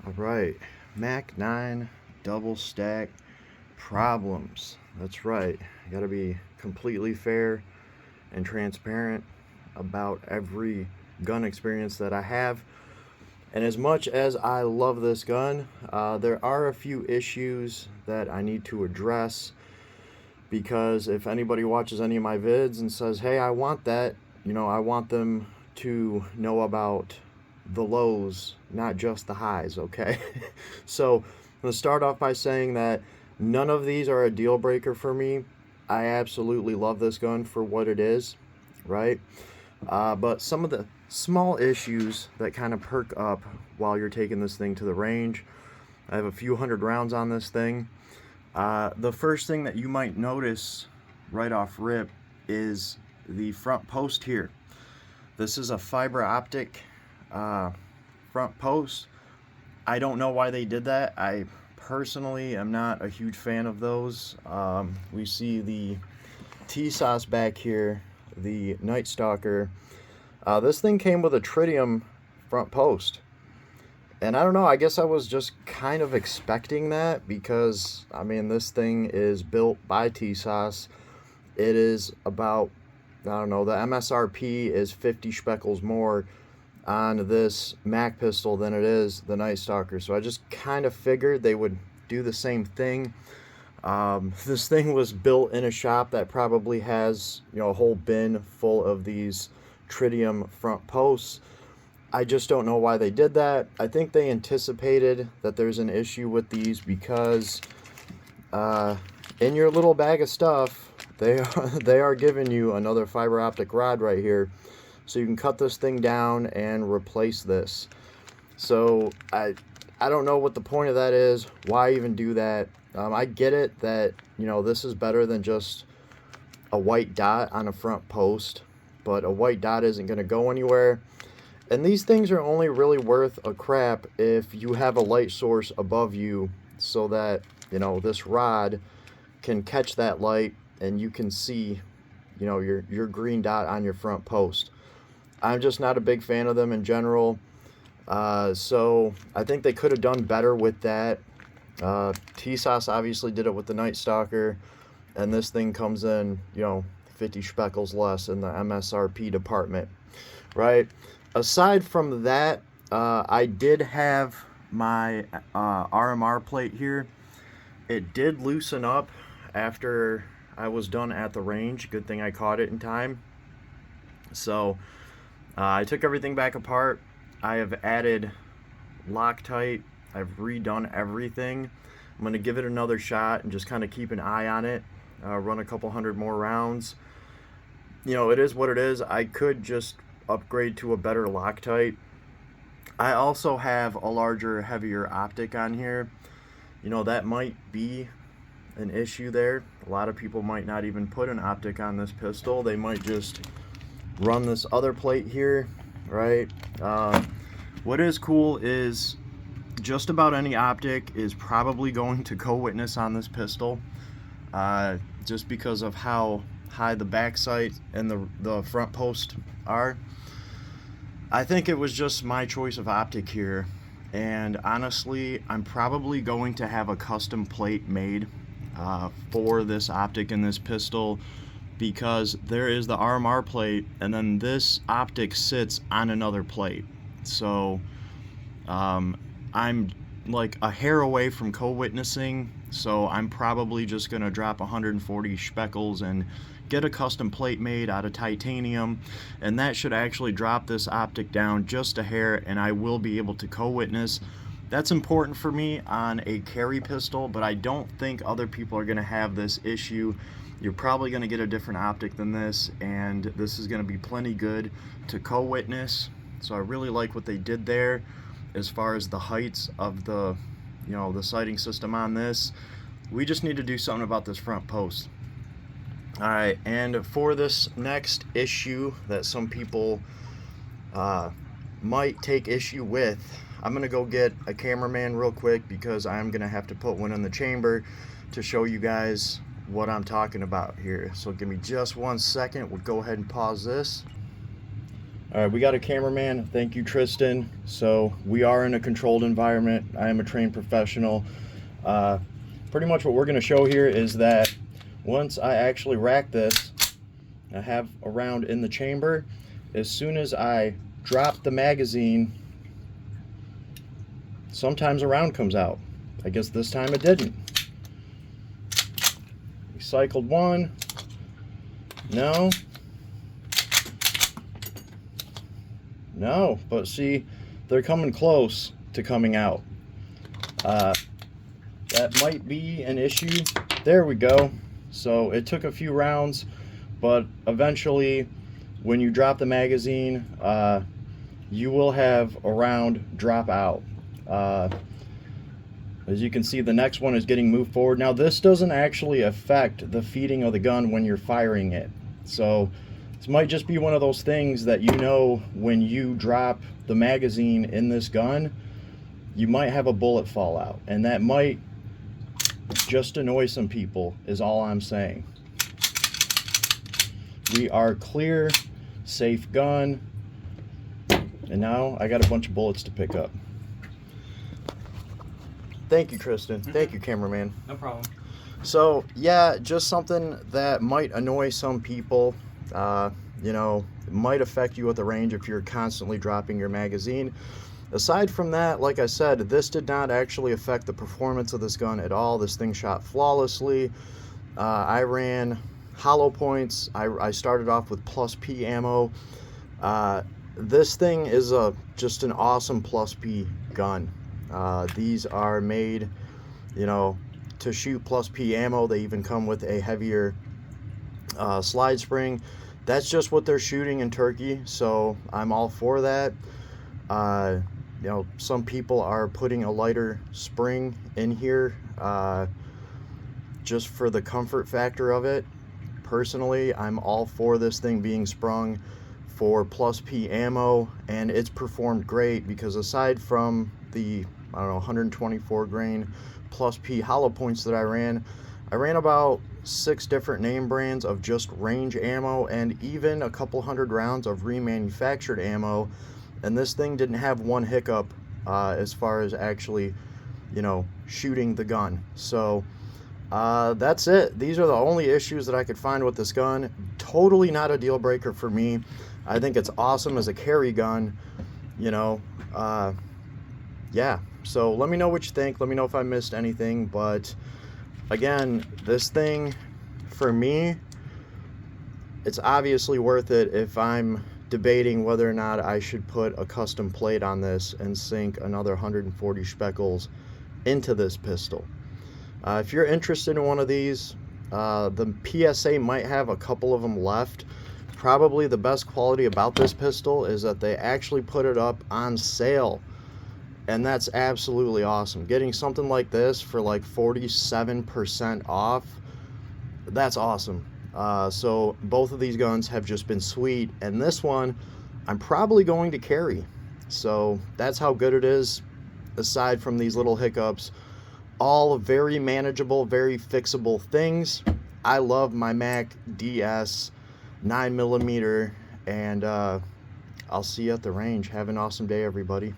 All right, Mac 9 double stack problems. That's right. I gotta be completely fair and transparent about every gun experience that I have. And as much as I love this gun, there are a few issues that I need to address because if anybody watches any of my vids and says, hey, I want that, I want them to know about the lows, not just the highs, okay? So let's start off by saying that none of these are a deal breaker for me. I absolutely love this gun for what it is, right? But some of the small issues that kind of perk up while you're taking this thing to the range. I have a few hundred rounds on this thing. The first thing that you might notice right off rip is the front post here. This is a fiber optic front post. I don't know why they did that. I personally am not a huge fan of those. We see the TSOS back here, the Night Stalker. This thing came with a tritium front post. And I don't know, I guess I was just kind of expecting that because, I mean, this thing is built by TSOS. It is about, I don't know, the MSRP is 50 speckles more on this Mac pistol than it is the Night Stalker. So I just kind of figured they would do the same thing. This thing was built in a shop that probably has, a whole bin full of these tritium front posts. I just don't know why they did that. I think they anticipated that there's an issue with these because in your little bag of stuff, they are giving you another fiber optic rod right here. So you can cut this thing down and replace this. So I don't know what the point of that is. Why even do that? I get it that, this is better than just a white dot on a front post, but a white dot isn't going to go anywhere. And these things are only really worth a crap if you have a light source above you so that, this rod can catch that light and you can see, your green dot on your front post. I'm just not a big fan of them in general. So I think they could have done better with that. TSOS obviously did it with the Night Stalker, and this thing comes in, 50 speckles less in the MSRP department, right? Aside from that, I did have my RMR plate here. It did loosen up after I was done at the range. Good thing I caught it in time. So I took everything back apart. I have added Loctite. I've redone everything. I'm going to give it another shot and just kind of keep an eye on it. Run a couple hundred more rounds. It is what it is. I could just upgrade to a better Loctite. I also have a larger, heavier optic on here. That might be an issue there. A lot of people might not even put an optic on this pistol. They might just run this other plate here, right? What is cool is just about any optic is probably going to co-witness on this pistol, just because of how high the back sight and the front post are. I think it was just my choice of optic here, and honestly, I'm probably going to have a custom plate made for this optic in this pistol, because there is the RMR plate and then this optic sits on another plate. So I'm like a hair away from co-witnessing, so I'm probably just gonna drop 140 speckles and get a custom plate made out of titanium, and that should actually drop this optic down just a hair, and I will be able to co-witness. That's important for me on a carry pistol, but I don't think other people are going to have this issue. You're probably going to get a different optic than this, and this is going to be plenty good to co-witness. So I really like what they did there as far as the heights of the sighting system on this. We just need to do something about this front post. Alright, and for this next issue that some people might take issue with, I'm going to go get a cameraman real quick because I'm going to have to put one in the chamber to show you guys what I'm talking about here. So give me just 1 second. We'll go ahead and pause this. All right, we got a cameraman. Thank you, Tristan. So we are in a controlled environment. I am a trained professional. Pretty much what we're going to show here is that once I actually rack this, I have a round in the chamber. As soon as I drop the magazine, sometimes a round comes out. I guess this time it didn't. We cycled one. No. No, but see, they're coming close to coming out. That might be an issue. There we go. So it took a few rounds, but eventually when you drop the magazine, you will have a round drop out. As you can see, the next one is getting moved forward. Now this doesn't actually affect the feeding of the gun when you're firing it. So this might just be one of those things that, you know, when you drop the magazine in this gun, you might have a bullet fall out, and that might just annoy some people, is all I'm saying. We are clear, safe gun, and now I got a bunch of bullets to pick up. Thank you, Tristan. Thank you, cameraman. No problem. So yeah, just something that might annoy some people. You know, it might affect you at the range if you're constantly dropping your magazine. Aside from that, like I said, this did not actually affect the performance of this gun at all. This thing shot flawlessly. I ran hollow points. I started off with plus P ammo. This thing is just an awesome plus P gun. These are made, you know, to shoot plus P ammo. They even come with a heavier slide spring. That's just what they're shooting in Turkey, so I'm all for that. You know, some people are putting a lighter spring in here just for the comfort factor of it. Personally, I'm all for this thing being sprung for plus P ammo, and it's performed great because aside from the, I don't know, 124 grain plus P hollow points that I ran about 6 different name brands of just range ammo and even a couple hundred rounds of remanufactured ammo, and this thing didn't have one hiccup as far as actually, you know, shooting the gun. So that's it. These are the only issues that I could find with this gun. Totally not a deal breaker for me. I think it's awesome as a carry gun, you know. Yeah, so let me know what you think. Let me know if I missed anything, but again, this thing, for me, it's obviously worth it if I'm debating whether or not I should put a custom plate on this and sink another 140 speckles into this pistol. If you're interested in one of these, the PSA might have a couple of them left. Probably the best quality about this pistol is that they actually put it up on sale, and that's absolutely awesome. Getting something like this for like 47% off, that's awesome. So both of these guns have just been sweet, and this one I'm probably going to carry. So that's how good it is. Aside from these little hiccups, all very manageable, very fixable things. I love my Mac DS 9mm, and I'll see you at the range. Have an awesome day, everybody.